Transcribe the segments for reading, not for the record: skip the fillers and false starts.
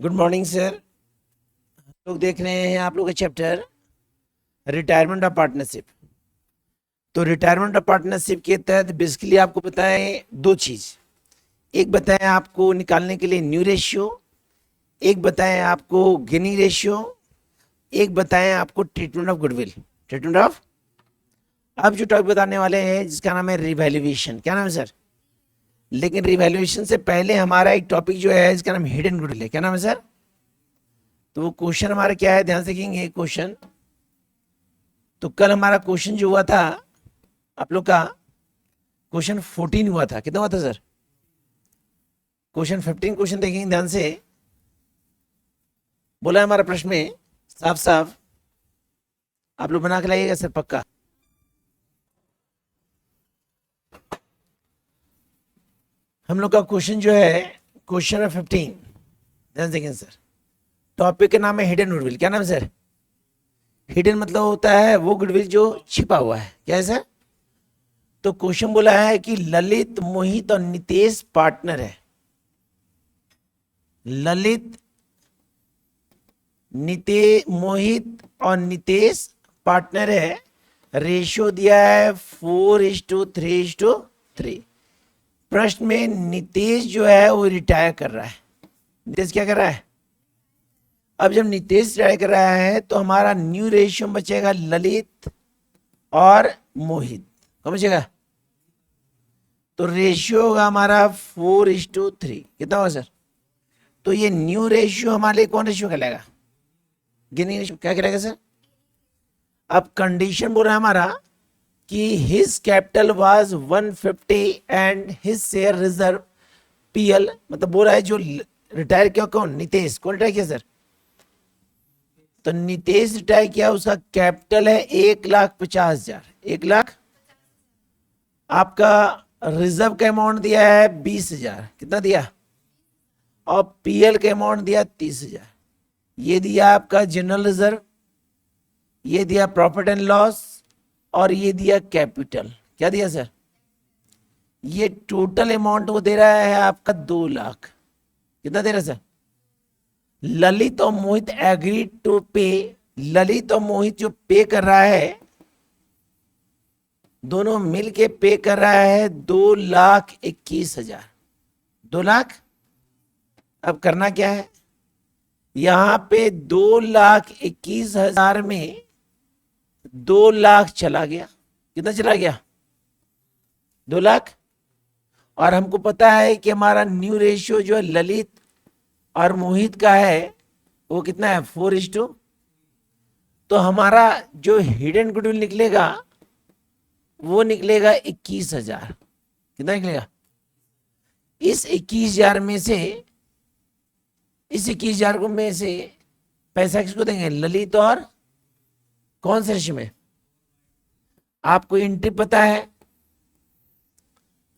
Good morning sir. लोग देख रहे हैं आप लोग का चैप्टर रिटायरमेंट ऑफ पार्टनरशिप। तो रिटायरमेंट ऑफ पार्टनरशिप के तहत बेसिकली आपको बताएं दो चीज। एक बताएं आपको निकालने के लिए न्यू रेशियो, एक बताएं आपको गिनी रेशियो, एक बताएं आपको treatment of goodwill. Treatment of अब जो टॉपिक बताने वाले हैं जिसका नाम है रिवैल्यूएशन। क्या नाम है सर? लेकिन रिवैल्यूएशन से पहले हमारा एक टॉपिक जो है जिसका नाम हिडन गुडविल है। क्या नाम है सर? तो वो क्वेश्चन हमारा क्या है, ध्यान से देखेंगे क्वेश्चन। तो कल हमारा क्वेश्चन जो हुआ था आप लोग का क्वेश्चन 14 हुआ था। कितना हुआ था सर? क्वेश्चन 15 क्वेश्चन देखेंगे ध्यान से। बोला हमारा प्रश्न में साफ साफ, आप लोग बना के लाइएगा सर पक्का। हम लोग का क्वेश्चन जो है क्वेश्चन 15, ध्यान से देखें सर। टॉपिक का नाम है हिडन गुडविल। क्या नाम है सर? हिडन मतलब होता है वो गुडविल जो छिपा हुआ है। क्या है सर? तो क्वेश्चन बोला है कि ललित, मोहित और नितेश पार्टनर है। ललित, मोहित और नितेश पार्टनर है। रेशियो दिया है 4:3:3। प्रश्न में नितेश जो है वो रिटायर कर रहा है। नितेश क्या कर रहा है? अब जब नितेश रिटायर कर रहा है तो हमारा न्यू रेशियो बचेगा ललित और मोहित। कौन बचेगा? तो रेशियो होगा हमारा 4:3। कितना होगा सर? तो ये न्यू रेशियो हमारे लिए कौन रेशियो कहलाएगा? गिनी रेशियो। क्या कहलाएगा सर? अब कंडीशन बोल रहा है हमारा कि his capital was 150 and his share reserve PL. मतलब बोल रहा है जो रिटायर किया कौन? नितेश। कौन रिटायर किया सर? तो नितेश रिटायर किया, उसका कैपिटल है 1,50,000। 1,00,000। आपका रिजर्व का अमाउंट दिया है 20,000। कितना दिया? और पीएल का अमाउंट दिया 30,000। ये दिया आपका जनरल रिजर्व, ये दिया प्रॉफिट एंड लॉस, और ये दिया कैपिटल। क्या दिया सर? ये टोटल अमाउंट वो दे रहा है आपका 2,00,000। कितना दे रहा है सर? ललित और मोहित एग्री टू पे। ललित और मोहित जो पे कर रहा है, दोनों मिलके पे कर रहा है 2,21,000। 2,00,000। अब करना क्या है, यहां पे 2,21,000 में 2,00,000 चला गया। कितना चला गया? 2,00,000। और हमको पता है कि हमारा न्यू रेशियो जो है ललित और मोहित का है वो कितना है? 4:2। तो हमारा जो हिडन गुडविल निकलेगा वो निकलेगा 21,000। कितना निकलेगा? इस 21,000 में से, इस 21,000 को में से पैसा किसको देंगे? ललित और कौन से रेशियो में? आपको एंट्री पता है,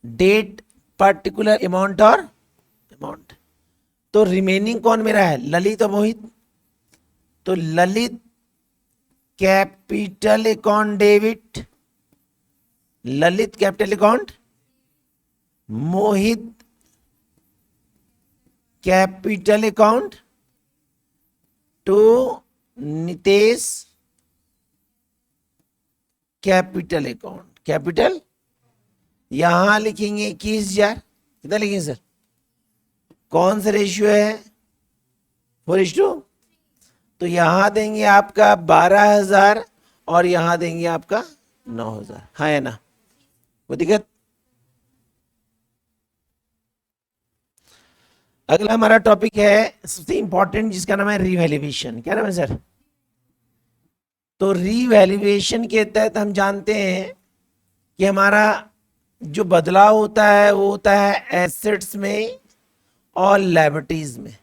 डेट, पर्टिकुलर अमाउंट और अमाउंट। तो रिमेनिंग कौन मेरा है? ललित और मोहित। तो Lalit capital account debit, Lalit capital account, Mohit capital account to Nitesh capital account. Capital यहां लिखेंगे 21,000। कितना लिखेंगे सर? कौन सा रेशियो है? 4:2। तो यहां देंगे आपका 12,000 और यहां देंगे आपका 9,000। हाँ है ना? कोई दिक्कत? अगला हमारा टॉपिक है सबसे इंपॉर्टेंट जिसका नाम है रिवैल्यूएशन। क्या नाम है सर? तो रिवैल्यूएशन के तहत हम जानते हैं कि हमारा जो बदलाव होता है वो होता है एसेट्स में और लायबिलिटीज में।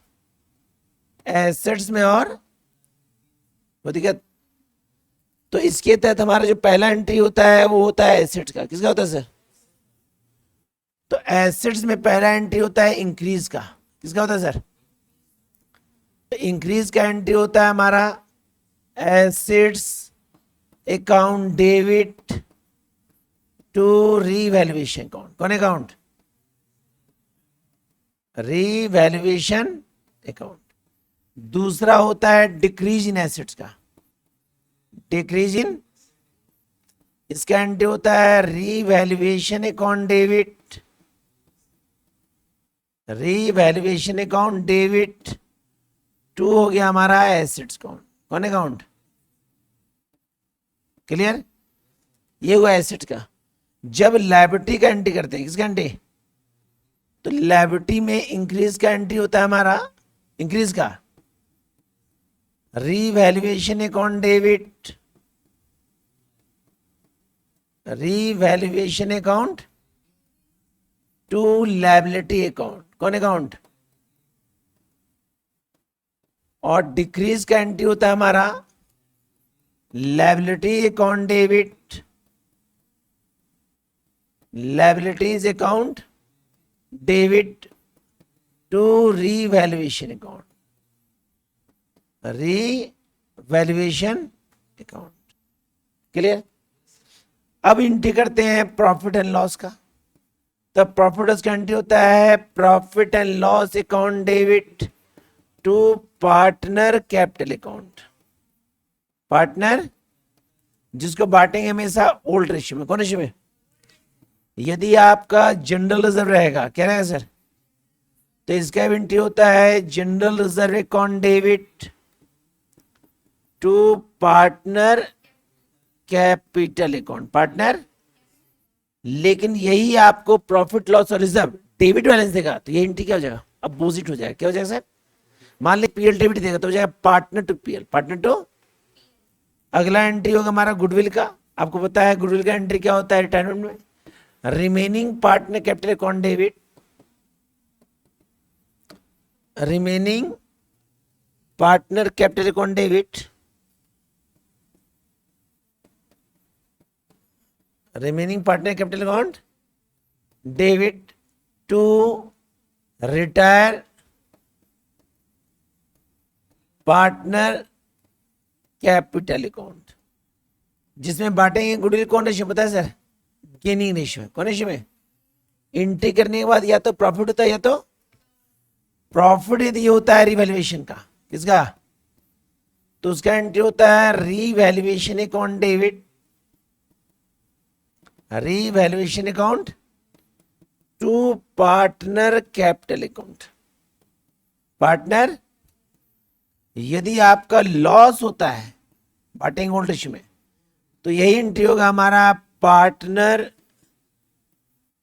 एसेट्स में और वो दिक्कत। तो इसके तहत हमारा जो पहला एंट्री होता है वो होता है एसेट्स का। किसका होता है सर? तो एसेट्स में पहला एंट्री होता है इंक्रीज का। किसका होता है सर? तो इंक्रीज का एंट्री होता है हमारा assets account debit to revaluation account. कौन अकाउंट? Revaluation account. दूसरा होता है डिक्रीज इन एसेट्स का, डिक्रीज इन, इसका एंटी होता है revaluation account debit, revaluation account debit. To हो गया हमारा एसेट्स अकाउंट, कौन अकाउंट, क्लियर, ये हुआ एसेट का। जब लायबिलिटी का एंट्री करते हैं, किसका एंट्री, तो लायबिलिटी में इंक्रीज का एंट्री होता है हमारा, इंक्रीज का revaluation account debit, revaluation account to liability account, कौन अकाउंट, और डिक्रीज का एंट्री होता है हमारा liability account debit, liabilities account debit to revaluation account, revaluation account, clear. अब एंट्री करते हैं प्रॉफिट एंड लॉस का, तो प्रॉफिट का एंट्री होता है profit and loss account debit to partner capital account, partner जिसको बांटेंगे हमेशा ओल्ड रेशियो में, कौन रेशियो में, यदि आपका जनरल रिजर्व रहेगा, क्या रहेगा सर, तो इसका एंट्री होता है general reserve account debit to partner capital account, partner, लेकिन यही आपको प्रॉफिट लॉस और रिजर्व डेबिट बैलेंस देगा, तो ये एंट्री क्या हो जाएगा, अपोजिट हो जाएगा, क्या हो जाएगा सर, मान ली पीएल डेबिट देगा तो हो जाएगा partner to PL, partner to. अगला एंट्री होगा हमारा गुडविल का, आपको पता है गुडविल का एंट्री क्या होता है रिटायरमेंट में, remaining partner capital account debit, remaining partner capital account debit, remaining partner capital account debit to retire partner capital account, जिसमें बांटेंगे गुडविल कौन रेशियो पता है सर, गेनिंग रेशियो है, कौन रेशियो में, एंट्री करने के बाद या तो प्रॉफिट होता है या तो प्रॉफिट यदि होता है रिवैल्यूएशन का, किसका, तो उसका एंट्री होता है revaluation account debit, revaluation account to partner capital account, partner यदि आपका लॉस होता है बांटेंगे ओल्ड रेशियो में, तो यही एंट्री होगा हमारा partner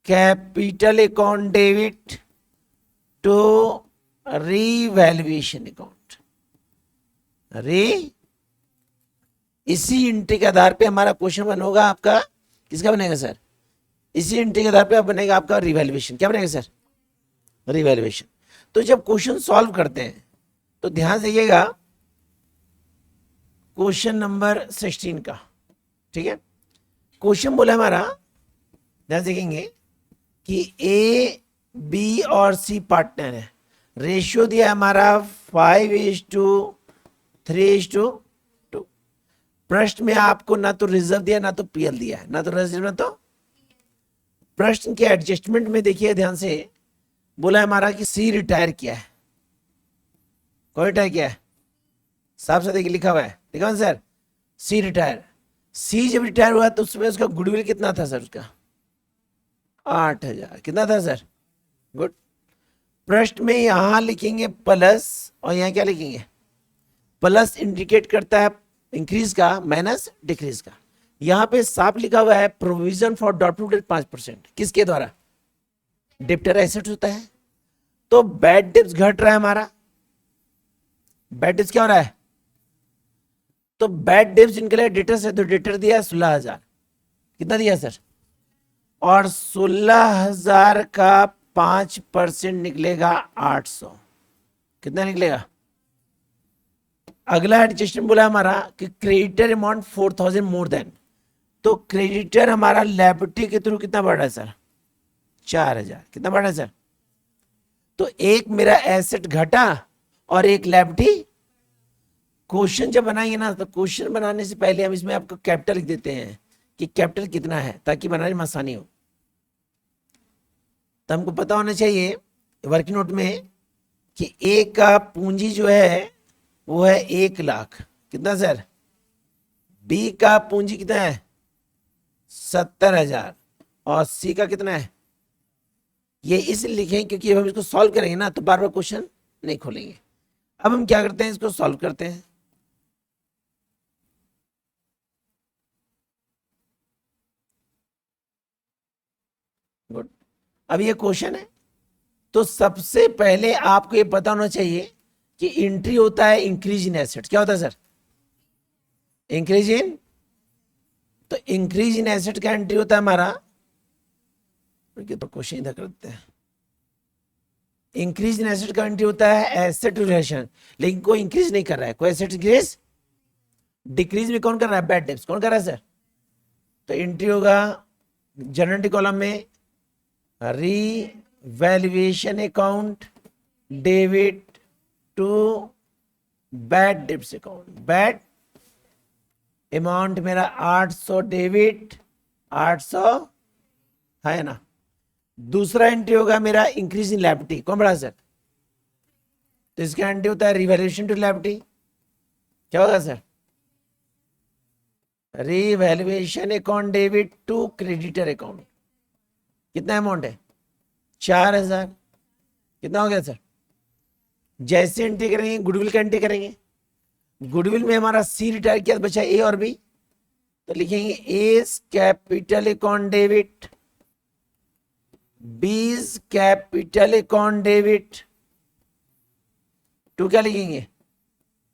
capital account debit to revaluation account, इसी एंट्री के आधार पे हमारा क्वेश्चन बन होगा आपका, किसका बनेगा सर, इसी एंट्री के आधार पे बनेगा आपका रिवैल्यूएशन, क्या बनेगा सर, रिवैल्यूएशन। तो जब क्वेश्चन सॉल्व करते हैं तो ध्यान दीजिएगा क्वेश्चन नंबर 16 का, ठीक है, क्वेश्चन बोला हमारा, ध्यान देखेंगे कि ए बी और सी पार्टनर है, रेशियो दिया हमारा 5:3:2, प्रश्न में आपको ना तो रिजर्व दिया ना तो पीएल दिया है, ना तो रिजर्व ना तो, प्रश्न के एडजस्टमेंट में देखिए ध्यान से, बोला हमारा कि सी रिटायर किया है, कौन रिटायर किया है, साफ साफ देखिए लिखा हुआ है, लिखा हुआ सर, सी रिटायर, सी जब रिटायर हुआ तो उसमें उसका गुडविल कितना था सर, उसका 8,000, कितना था सर, गुड। प्रश्न में यहां लिखेंगे प्लस और यहां क्या लिखेंगे, प्लस इंडिकेट करता है इंक्रीज का, माइनस डिक्रीज का, यहां पे साफ लिखा हुआ है प्रोविजन फॉर डाउटफुल डेट 5%, किसके द्वारा, डेप्टर एसेट होता है, तो बैड डेब्ट्स घट रहा है हमारा, बैड डेब्ट्स क्या हो रहा है, तो बैड डेब्ट्स इनके डेटर से, तो डेटर दिया 16,000, कितना दिया सर, और 16,000 का 5% निकलेगा 800, कितना निकलेगा। अगला एडजस्टमेंट बोला हमारा कि क्रेडिटर अमाउंट 4,000 मोर देन, तो क्रेडिटर हमारा लायबिलिटी के थ्रू कितना बढ़ रहा है सर, 4,000, कितना बढ़ रहा है सर, तो एक मेरा एसेट घटा और एक लायबिलिटी। क्वेश्चन जब बनाएंगे ना, तो क्वेश्चन बनाने से पहले हम इसमें आपको कैपिटल लिख देते हैं कि कैपिटल कितना है, ताकि बनाने में आसानी हो। तो हमको पता होना चाहिए वर्किंग नोट में कि ए का पूंजी जो है वो है 1,00,000। कितना सर? बी का पूंजी कितना है? 70,000। और सी का कितना है? ये इसलिए लिखें क्योंकि अब हम इसको सॉल्व करेंगे ना तो बार बार क्वेश्चन नहीं खोलेंगे। अब हम क्या करते हैं, इसको सॉल्व करते हैं। गुड। अब ये क्वेश्चन है, तो सबसे पहले आपको ये पता होना चाहिए कि एंट्री होता है इंक्रीज इन एसेट। क्या होता है सर? Increase in. तो इंक्रीज इन एसेट का एंट्री होता है हमारा, तो क्वेश्चन इधर करते हैं। इंक्रीज इन एसेट का एंट्री होता है एसेट रिलेशन, लेकिन कोई इंक्रीज नहीं कर रहा है, कोई एसेट इंक्रीज। डिक्रीज में कौन कर रहा है? Bad debts. कौन कर रहा है सर? तो एंट्री होगा जनरल कॉलम में revaluation account debit to bad debts account. Bad amount मेरा 800 डेबिट 800 है ना। दूसरा एंट्री होगा मेरा इंक्रीज इन लायबिलिटी। कौन बढ़ा सर? तो इसका एंट्री होता है रिवैल्यूएशन टू लायबिलिटी। क्या होगा sir? Revaluation account debit to creditor account. कितना अमाउंट है? 4,000। कितना हो गया सर? जैसे एंट्री करेंगे गुडविल का एंट्री करेंगे। गुडविल में हमारा सी रिटायर किया, बचा ए और बी, तो लिखेंगे A's capital account debit, B's capital account debit to क्या लिखेंगे?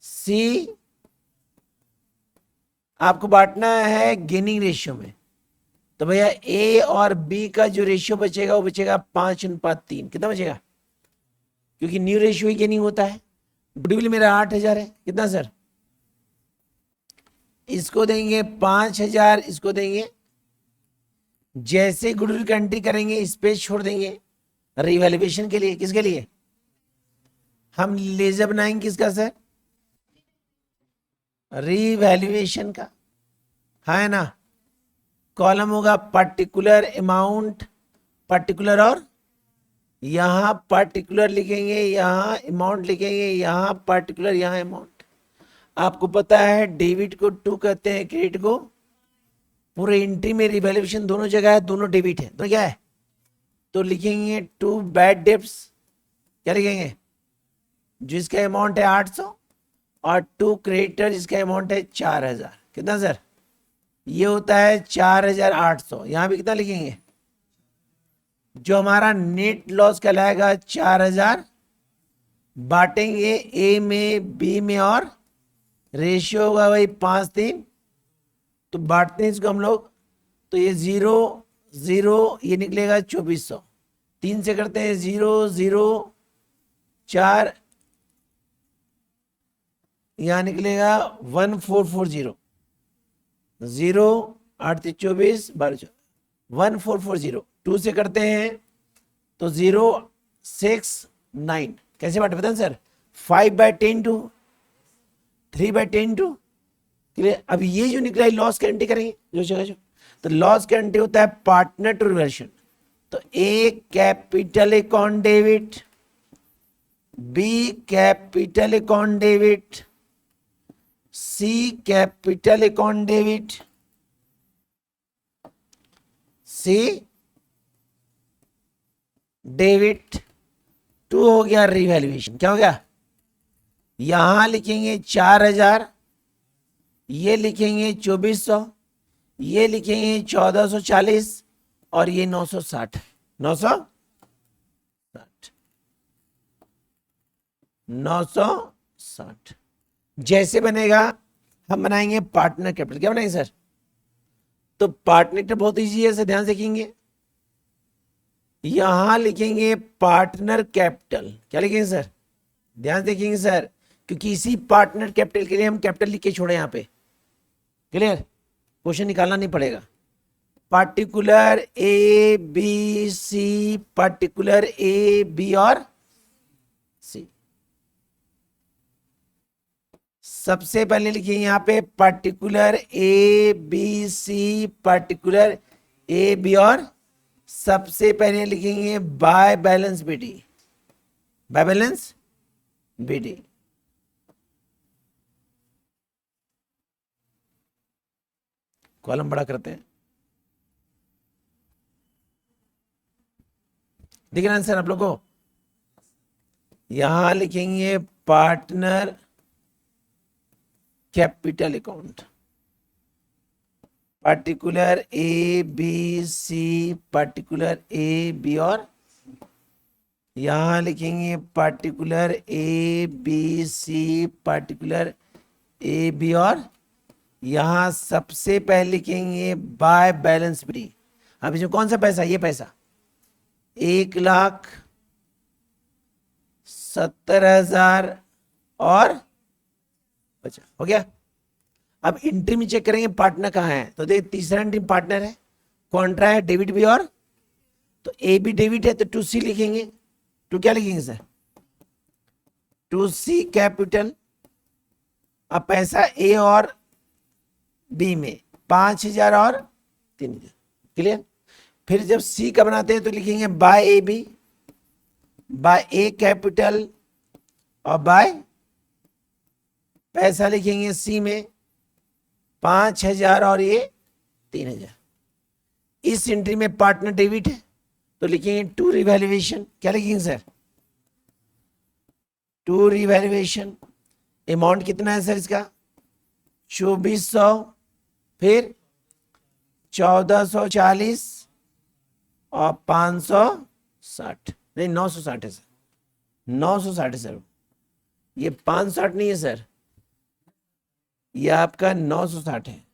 सी। आपको बांटना है गेनिंग रेशियो में, तो भैया ए और बी का जो रेशियो बचेगा वो बचेगा 5:3। कितना बचेगा? क्योंकि न्यू रेशियो ही गेनिंग होता है। गुडविल मेरा 8,000 है। कितना सर? इसको देंगे 5,000, इसको देंगे। जैसे गुडविल का एंट्री करेंगे स्पेस छोड़ देंगे रिवैल्यूएशन के लिए। किसके लिए? हम लेजर बनाएंगे किसका सर? रिवैल्यूएशन का, है ना। कॉलम होगा पर्टिकुलर अमाउंट, पर्टिकुलर, और यहां पर्टिकुलर लिखेंगे, यहां अमाउंट लिखेंगे, यहां पर्टिकुलर, यहां अमाउंट। आपको पता है डेबिट को टू कहते हैं, क्रेडिट को। पूरे एंट्री में रिवैल्यूएशन दोनों जगह है, दोनों डेबिट है, तो क्या है? तो लिखेंगे टू बैड डेब्ट्स। क्या लिखेंगे? जिसका अमाउंट है 800 और टू क्रेडिटर जिसका अमाउंट है 4,000। कितना सर? ये होता है 4,800। यहां भी कितना लिखेंगे? जो हमारा नेट लॉस कहलाएगा 4,000, बांटेंगे ए में बी में, और रेशियो होगा वही 5:3। तो बांटते हैं इसको हम लोग, तो ये 0 0 ये निकलेगा 2,400। 3 से करते हैं 0 0 4, यहां निकलेगा 1,440। 0 8 24 12 1,440। 2 से करते हैं तो 0 6 9। कैसे बांटे बताएं सर? 5/10 to 3/10 to. अब ये जो निकला है लॉस का एंट्री करेंगे जो जगह जो, तो लॉस का एंट्री होता है पार्टनर टू रिवर्शन। तो A capital account debit, B capital account debit, C capital account debit, C debit to हो गया रिवैल्यूएशन। क्या हो गया? यहां लिखेंगे 4,000, ये लिखेंगे 2,400, ये लिखेंगे 1,440, और ये 960 960। जैसे बनेगा हम बनाएंगे पार्टनर कैपिटल। क्या बनाएंगे सर? तो पार्टनर कैपिटल बहुत इजी है, ध्यान से देखेंगे। यहां लिखेंगे पार्टनर कैपिटल। क्या लिखेंगे सर? ध्यान से देखेंगे सर, क्योंकि इसी पार्टनर कैपिटल के लिए हम कैपिटल लिख के छोड़े यहां पे। क्लियर? क्वेश्चन निकालना नहीं पड़ेगा। Particular A B C, particular A B और सी। सबसे पहले लिखिए यहां पे particular A B C, particular A B, और सबसे पहले लिखेंगे by balance BD, by balance BD. Column बड़ा करते हैं, दिख रहा है आंसर आप लोग को? यहां लिखेंगे partner capital account, particular A B C, particular A B, और यहां लिखेंगे particular A B C, particular A B, और यहां सबसे पहले लिखेंगे बाय बैलेंस फ्री। अब इसमें कौन सा पैसा? ये पैसा 1,70,000 और बचा, हो गया। अब एंट्री में चेक करेंगे पार्टनर कहाँ है, तो देख तीसरा एंट्री पार्टनर है, कॉन्ट्रा है, डेबिट भी, और तो ए भी डेबिट है तो 2C लिखेंगे। तो क्या लिखेंगे सर? 2C capital. अब पैसा ए और बी में 5,000 और 3,000, क्लियर। फिर जब सी का बनाते हैं तो लिखेंगे by A B, by A capital, और बाय पैसा लिखेंगे सी में 5,000 और ये 3,000। इस एंट्री में पार्टनर डेबिट है तो लिखेंगे टू रिवैल्यूएशन। क्या लिखेंगे सर? To revaluation. अमाउंट कितना है सर इसका? 2,400, फिर 1,440 और 560, नहीं 960 है सर, 960 है सर। ये 560 नहीं है सर, ये आपका 960 है,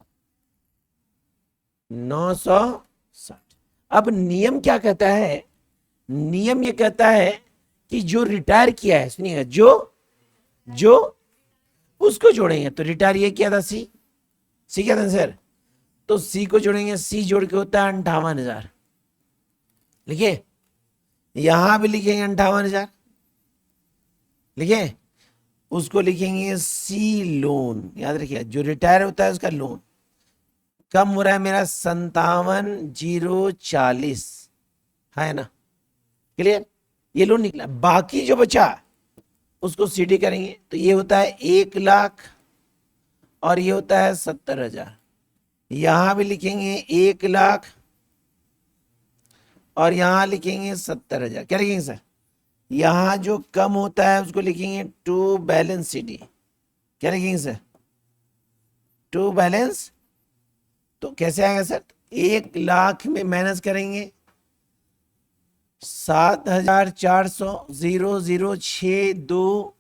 960। अब नियम क्या कहता है? नियम ये कहता है कि जो रिटायर किया है, सुनिएगा, जो उसको जोड़ेंगे तो रिटायर ये किया था सी क्या था सर? तो सी को जोड़ेंगे, सी जोड़ के होता है 58,000। लिखिए, यहां भी लिखेंगे 58,000, लिखिए, उसको लिखेंगे सी लोन। याद रखिए, जो रिटायर होता है उसका लोन कम हो रहा है मेरा 57,040, है ना, क्लियर। ये लोन निकला, बाकी जो बचा उसको सीडी करेंगे तो ये होता है 1,00,000 और ये होता है 70,000। यहां भी लिखेंगे 1,00,000 और यहां लिखेंगे 70,000। क्या लिखेंगे सर? यहां जो कम होता है उसको लिखेंगे टू बैलेंस सीडी। क्या लिखेंगे सर? To balance. तो कैसे आएगा सर? 1,00,000 में माइनस करेंगे 7,400, 0,062,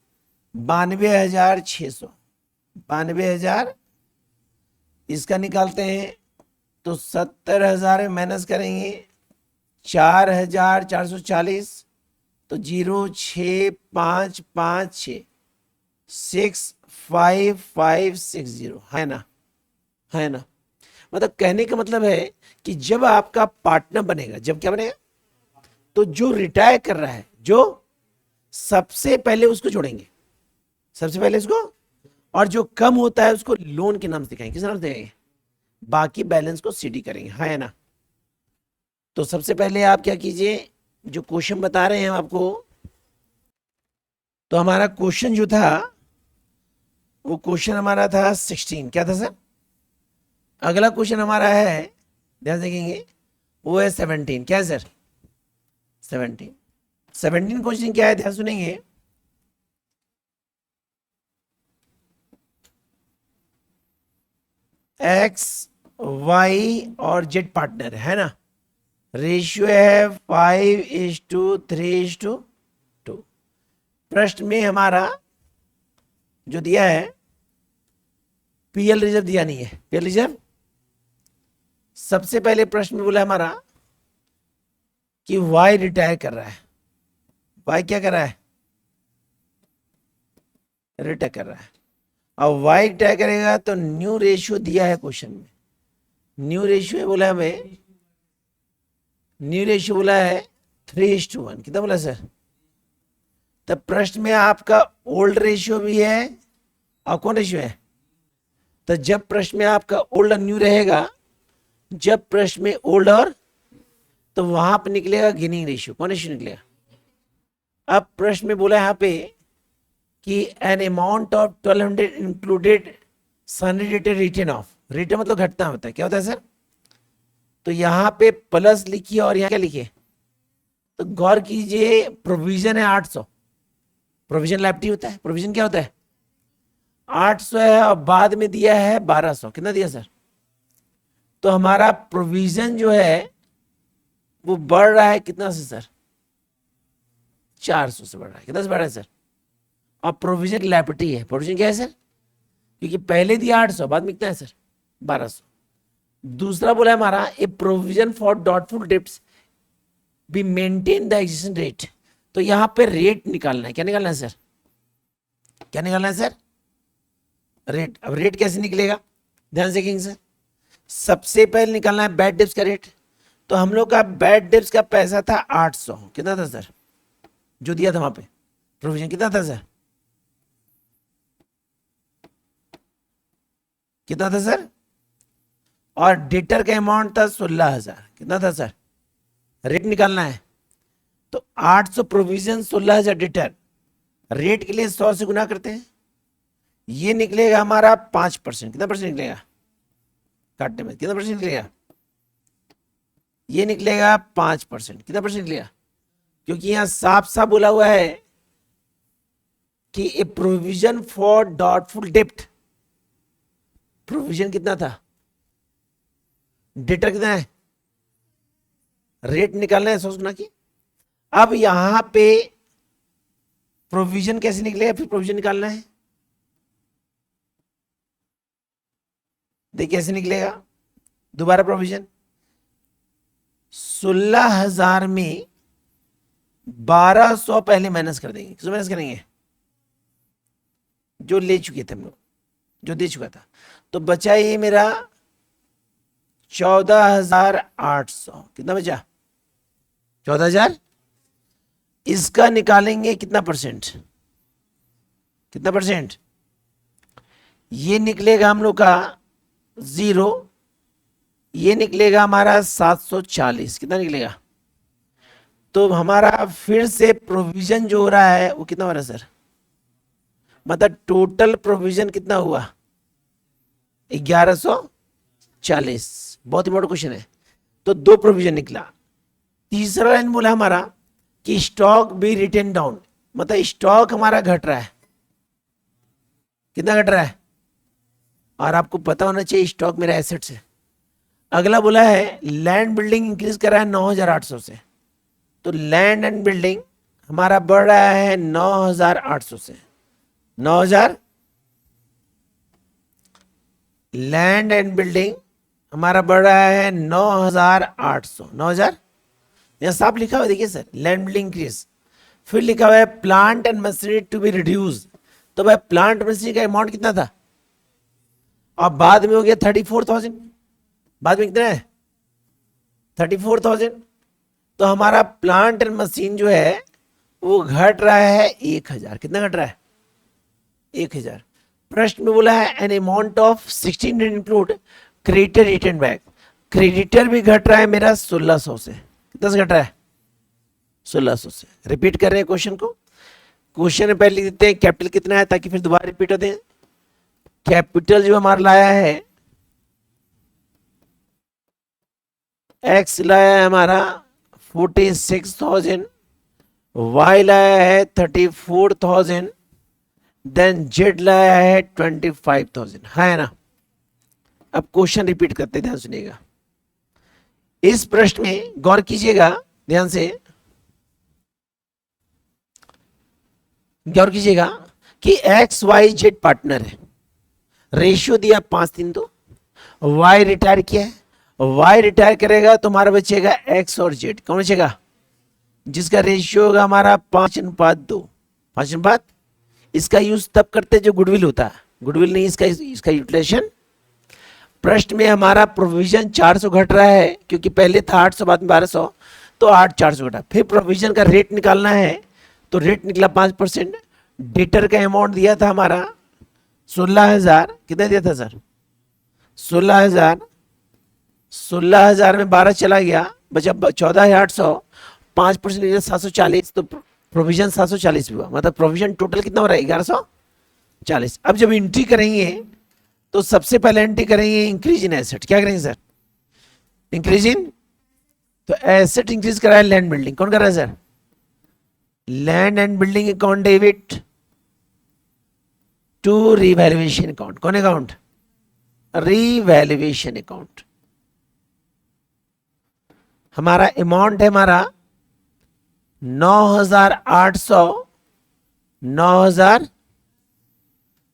92,600, 92,000 इसका निकालते हैं तो 70,000 में माइनस करेंगे 4,440, तो 0,6556, 65560, है ना, है ना। मतलब कहने का मतलब है कि जब आपका पार्टनर बनेगा, जब क्या बनेगा, तो जो रिटायर कर रहा है, जो सबसे पहले उसको जोड़ेंगे, सबसे पहले इसको, और जो कम होता है उसको लोन के नाम से दिखाएंगे। किस नाम से दिखाएंगे? बाकी बैलेंस को सीडी करेंगे, है ना। तो सबसे पहले आप क्या कीजिए, जो क्वेश्चन बता रहे हैं आपको, तो हमारा क्वेश्चन जो था वो क्वेश्चन हमारा था 16। क्या था सर? अगला क्वेश्चन हमारा है, ध्यान देखेंगे, वो है 17। क्या है सर? 17 क्वेश्चन क्या है, ध्यान सुनेंगे। एक्स, वाई और जेड पार्टनर है ना, रेशियो है 5:3:2। प्रश्न में हमारा जो दिया है पीएल रिजर्व दिया नहीं है। पीएल रिजर्व सबसे पहले प्रश्न में बोला हमारा कि वाई रिटायर कर रहा है। वाई क्या कर रहा है? रिटायर कर रहा है। अब वाई रिटायर करेगा तो न्यू रेशियो दिया है क्वेश्चन में, न्यू रेशियो बोला हमें, न्यू रेशियो बोला है 3:1। कितना बोला सर? तब प्रश्न में आपका ओल्ड रेशियो भी है और कौन रेशियो है? तो जब प्रश्न में आपका ओल्ड और न्यू रहेगा, जब प्रश्न में ओल्ड और, तो वहां पर निकलेगा गेनिंग रेशियो। कौन रेशियो निकलेगा? अब प्रश्न में बोला यहां पे कि एन अमाउंट ऑफ 1,200 इंक्लूडेड सनरेटेड रिटर्न ऑफ, रिटर्न मतलब घटना होता है, क्या होता है सर? तो यहाँ पे प्लस लिखिए और यहाँ क्या लिखिए, तो गौर कीजिए प्रोविजन है 800, प्रोविजन लायबिलिटी होता है, प्रोविजन क्या होता है 800 है, और बाद में दिया है 1200, कितना दिया सर? तो हमारा प्रोविजन जो है वो बढ़ रहा है कितना से सर? 400 से बढ़ रहा है, कितना से बढ़ रहा है सर? और प्रोविजन लायबिलिटी है, प्रोविजन क्या है सर? क्योंकि पहले दिया 800, बाद में कितना है सर? 1200। दूसरा बोला हमारा a provision for doubtful debts be maintain the existing rate, तो यहां पे रेट निकालना है, क्या निकालना है सर? क्या निकालना है सर? रेट। अब रेट कैसे निकलेगा, ध्यान से देखेंगे सर। सबसे पहले निकालना है बैड डेब्ट्स का रेट, तो हम लोग का बैड डेब्ट्स का पैसा था 800, कितना था सर जो दिया था वहां पे? प्रोविजन कितना था सर? कितना था सर? और डेटर का अमाउंट था 16,000, कितना था सर? रेट निकालना है, तो 800 प्रोविजन 16,000 डेटर, रेट के लिए 100 से गुना करते हैं, ये निकलेगा हमारा 5%, कितना परसेंट निकलेगा काटने में, कितना परसेंट निकलेगा? ये निकलेगा 5%, कितना परसेंट निकलेगा? क्योंकि यहां साफ साफ बोला हुआ है कि ए प्रोविजन फॉर डॉटफुल डेब्ट, प्रोविजन कितना था, डेटर कितना है, रेट निकालना है 100 गुना की। अब यहां पे प्रोविजन कैसे निकलेगा, फिर प्रोविजन निकालना है, देखिए कैसे निकलेगा दोबारा प्रोविजन, 16,000 में 1200 पहले माइनस कर देंगे, किसको माइनस करेंगे? जो ले चुके थे हम लोग, जो दे चुका था, तो बचा ये मेरा 14,800, कितना बचा? 14,000। इसका निकालेंगे कितना परसेंट, कितना परसेंट? ये निकलेगा हम लोग का 0, ये निकलेगा हमारा 740, कितना निकलेगा? तो हमारा फिर से प्रोविजन जो हो रहा है वो कितना हो रहा है सर? मतलब टोटल प्रोविजन कितना हुआ? 1140। बहुत इंपॉर्टेंट क्वेश्चन है। तो 2 प्रोविजन निकला। तीसरा लाइन बोला हमारा कि स्टॉक भी रिटेन डाउन, मतलब स्टॉक हमारा घट रहा है, कितना घट रहा है? और आपको पता होना चाहिए स्टॉक मेरा एसेट्स है। अगला बोला है लैंड बिल्डिंग इंक्रीज कर रहा है 9,800 से, तो लैंड एंड बिल्डिंग हमारा बढ़ रहा है 9,800 से, 9,000। लैंड एंड बिल्डिंग हमारा बढ़ रहा है 9,800, 9,000। यहां साफ लिखा हुआ है, देखिए सर, लैंड बिल्डिंग इंक्रीज। फिर लिखा हुआ है plant and machinery to be reduce, तो भाई प्लांट मशीनरी का अमाउंट कितना था? और बाद में हो गया 34,000, बाद में कितना है? 34,000। तो हमारा प्लांट एंड मशीन जो है वो घट रहा है 1,000, कितना घट रहा है? 1,000। प्रश्न में बोला है N amount of 1600 include creditor return back, creditor भी घट रहा है मेरा 1600 से, कितना से घट रहा है? 1600 से। रिपीट कर रहे हैं क्वेश्चन को, क्वेश्चन में पहले लिख देते हैं कैपिटल कितना है ताकि फिर दोबारा रिपीट हो दे। कैपिटल जो हमारा लाया है एक्स लाया है हमारा 46,000, वाई लाया है 34,000, देन जेड लाया है 25,000, है ना। अब क्वेश्चन रिपीट करते, ध्यान सुनिएगा। इस प्रश्न में गौर कीजिएगा, ध्यान से गौर कीजिएगा कि एक्स वाई जेड पार्टनर है, रेशियो दिया 5:3, वाई रिटायर किया है, वाई रिटायर करेगा तो हमारा बचेगा एक्स और जेड, कौन बचेगा? जिसका रेशियो होगा हमारा 5:2, 5:। इसका यूज तब करते जो गुडविल होता है, गुडविल नहीं इसका यूटिलाइजेशन। प्रश्न में हमारा प्रोविजन 400 घट रहा है क्योंकि पहले था 800 बाद में 1200, तो 8,400 घटा। फिर प्रोविजन का रेट निकालना है, तो रेट निकला 5%। डेटर का अमाउंट दिया था हमारा 16,000, कितना दिया था सर? 16,000। 16,000 में 12 चला गया, बचा 14,800, 5% 740, तो प्रोविजन 740 हुआ, मतलब प्रोविजन टोटल कितना हो रहा है? 1,140। अब जब एंट्री करेंगे तो सबसे पहले एंट्री करेंगे इंक्रीज इन एसेट। क्या करेंगे सर? इंक्रीज इन, तो एसेट इंक्रीज करा है लैंड बिल्डिंग, कौन कर रहा है sir? Land and building account debit to revaluation account. कौन अकाउंट? Revaluation account. हमारा अमाउंट है हमारा 9,800, 9,000।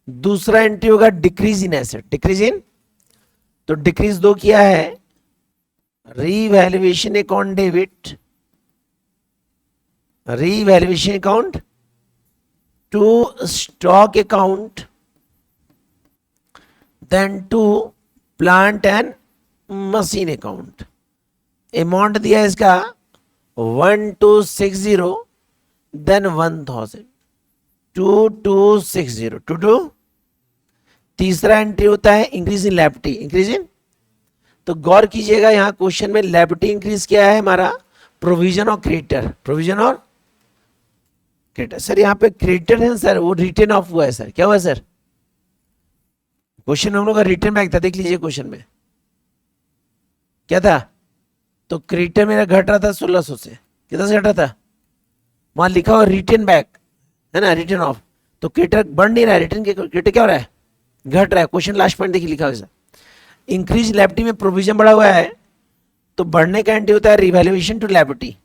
दूसरा एंट्री होगा decrease in asset, decrease in, तो डिक्रीज 2 किया है, revaluation account debit, revaluation account to stock account, then to plant and machine account. Amount दिया है इसका 1260, देन 1000, 2260, 22। तीसरा एंट्री होता है increase in liability, increase in, तो गौर कीजिएगा यहां क्वेश्चन में लैबिलिटी इंक्रीज किया है हमारा प्रोविजन और क्रेडिटर, प्रोविजन और क्रेडिटर। सर यहाँ पे क्रेडिटर है सर, वो रिटर्न ऑफ हुआ है सर, क्या हुआ है सर? क्वेश्चन हम लोग का रिटर्न बैक था, देख लीजिए क्वेश्चन में क्या था। तो क्रेडिटर मेरा घट रहा था 1600 से, कितना से घट रहा था? वहां लिखा हुआ रिटर्न बैक है ना, रिटर्न ऑफ, तो क्रेडिटर बढ़ नहीं रहा है, रिटर्न के क्रेडिटर क्या हो रहा है? घट रहा है। क्वेश्चन लास्ट पॉइंट देखिए लिखा हुआ है, इंक्रीज लैबिलिटी में प्रोविजन बढ़ा हुआ है, तो बढ़ने का एंट्री होता है revaluation to liability,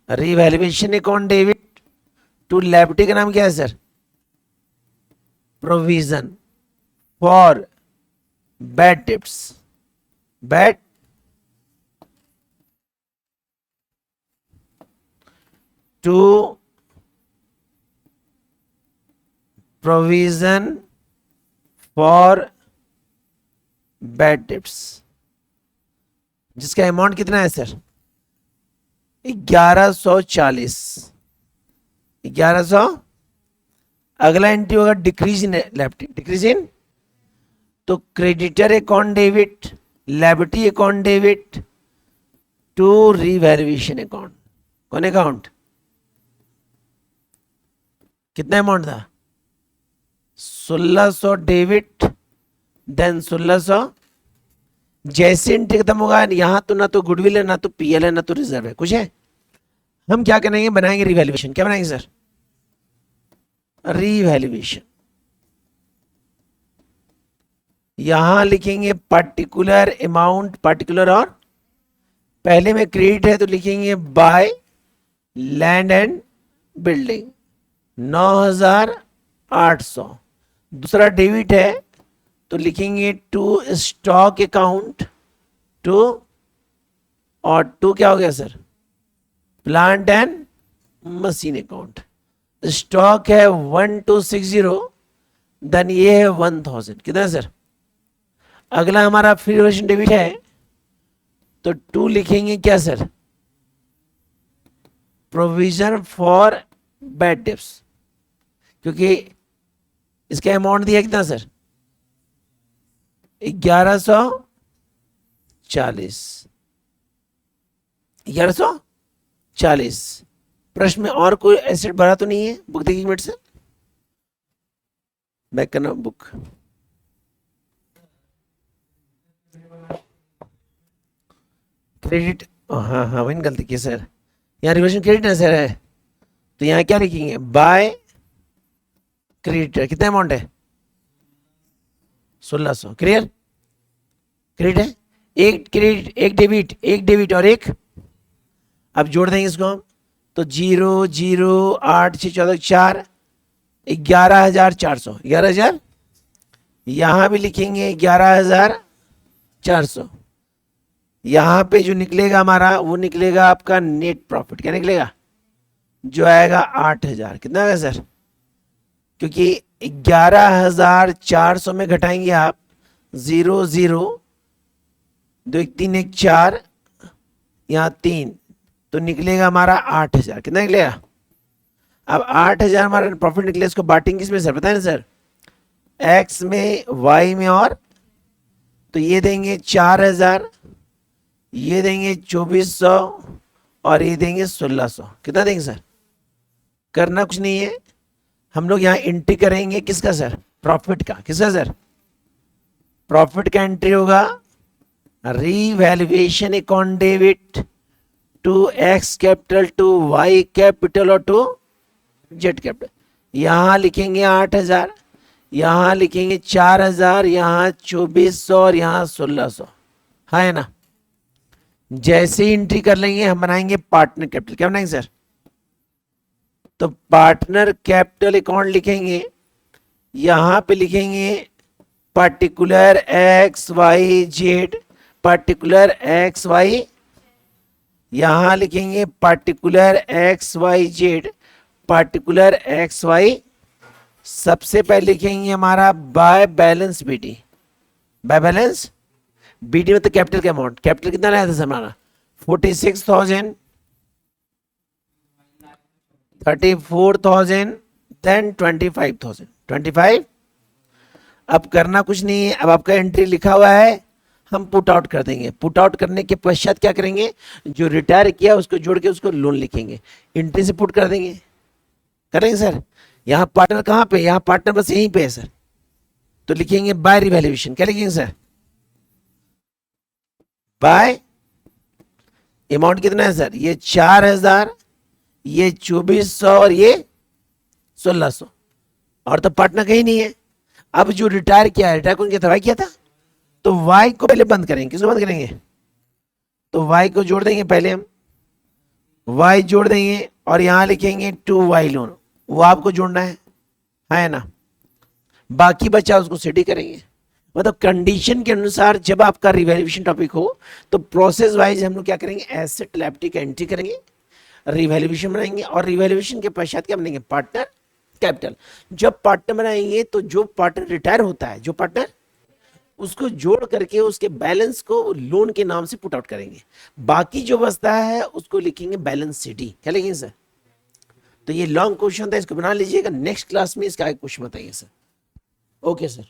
revaluation account debit to liability का नाम क्या है sir? Provision for bad debts, bad to provision for bad debts, जिसका अमाउंट कितना है सर? 1140, 1100। अगला एंट्री होगा decrease in liability, decrease in, तो creditor account debit, liability account debit to revaluation account. कौन अकाउंट? कितना अमाउंट था? 1600 डेबिट, देन 1600। जैसे एंट्री खत्म होगा यहां तो ना तो गुडविल है, ना तो पीएल है, ना तो रिजर्व है, कुछ है। हम क्या करेंगे? बनाएंगे रिवैल्यूएशन। क्या बनाएंगे सर? रिवैल्यूएशन। यहां लिखेंगे पर्टिकुलर अमाउंट, पर्टिकुलर, और पहले में क्रेडिट है तो लिखेंगे बाय लैंड एंड बिल्डिंग 9,800। दूसरा डेबिट है तो लिखेंगे टू स्टॉक अकाउंट, टू, और टू क्या हो गया sir? Plant and machine account. Stock है 1260, देन ये है 1000, कितना सर? अगला हमारा फ्री वैल्यूएशन डेबिट है तो टू लिखेंगे क्या sir? Provision for bad debts, क्योंकि इसका अमाउंट दिया कितना सर? 1140, 1140। प्रश्न में और कोई एसेट भरा तो नहीं है? बुक देखिए मिनट से, बैक करना बुक। क्रेडिट, हाँ हाँ वही गलती की सर, यहाँ रिवर्सन क्रेडिट ना सर है, तो यहाँ क्या लिखेंगे? Bye creditor. कितना अमाउंट है? 1600। क्लियर? क्रेडिट है, एक क्रेडिट, एक डेबिट, एक डेबिट और एक, अब जोड़ देंगे इसको हम, तो 0 0 8 6 14 4, 11,400, 11,000। यहां भी लिखेंगे 11,400। यहां पे जो निकलेगा हमारा वो निकलेगा आपका नेट प्रॉफिट। क्या निकलेगा? जो आएगा 8,000। कितना आएगा सर? क्योंकि 11,400 में घटाएंगे आप 0 0, 2 1 3 1 4, यहाँ 3, तो निकलेगा हमारा 8,000। कितना निकलेगा? अब 8,000 हमारा प्रॉफिट निकले, इसको बांटेंगे किसमें सर? पता है ना सर? एक्स में, वाई में, और तो ये देंगे 4,000, ये देंगे 2,400, और ये देंगे 1,600। कितना देंगे सर? करना कुछ नहीं है, हम लोग यहाँ एंट्री करेंगे किसका सर? प्रॉफिट का, किसका सर? प्रॉफिट का एंट्री होगा revaluation account debit to X capital to Y capital और टू जेड कैपिटल। यहां लिखेंगे 8,000, यहां लिखेंगे 4,000, यहां 2,400 और यहां 1,600, है ना। जैसे ही एंट्री कर लेंगे हम बनाएंगे पार्टनर कैपिटल। क्या बनाएंगे सर? तो पार्टनर कैपिटल अकाउंट लिखेंगे, यहां पे लिखेंगे particular X Y Z, particular X Y, यहां लिखेंगे particular X Y Z, particular X Y. सबसे पहले लिखेंगे हमारा by balance BT, by balance BT मतलब कैपिटल का अमाउंट। कैपिटल कितना लाया था हमारा? 46,000, 34,000, देन 25,000, 25। अब करना कुछ नहीं है, अब आपका एंट्री लिखा हुआ है, हम पुट आउट कर देंगे। पुट आउट करने के पश्चात क्या करेंगे? जो रिटायर किया उसको जोड़ के उसको लोन लिखेंगे, एंट्री से पुट कर देंगे। करेंगे सर? यहाँ पार्टनर कहाँ पे? यहाँ पार्टनर बस यहीं पे है सर, तो लिखेंगे बाय रिवैल्यूएशन। क्या लिखेंगे सर? बाय अमाउंट कितना है सर? ये 4,000, ये 2,400 और ये 1,600, और तो पार्टनर कहीं नहीं है। अब जो रिटायर किया है, रिटायर कौन किया था? वाई किया था, तो वाई को पहले बंद करेंगे। किसको बंद करेंगे? तो वाई को जोड़ देंगे, पहले हम वाई जोड़ देंगे और यहां लिखेंगे टू वाई लोन, वो आपको जोड़ना है ना। बाकी बचा उसको सिटी करेंगे। मतलब कंडीशन के अनुसार जब आपका रिवैल्यूएशन टॉपिक हो तो प्रोसेस वाइज हम लोग क्या करेंगे? एसेट लायबिलिटी का एंट्री करेंगे, रिवैल्यूएशन बनाएंगे और रिवैल्यूएशन के पश्चात क्या बनेंगे? Partner capital. जब पार्टनर बनाएंगे तो जो पार्टनर रिटायर होता है, जो पार्टनर, उसको जोड़ करके उसके बैलेंस को लोन के नाम से पुट आउट करेंगे। बाकी जो बचता है उसको लिखेंगे बैलेंस सिटी। क्या लिखेंगे सर? तो ये लॉन्ग क्वेश्चन था, इसको बना लीजिएगा। नेक्स्ट क्लास में इसका एक क्वेश्चन बताइए सर। Okay sir.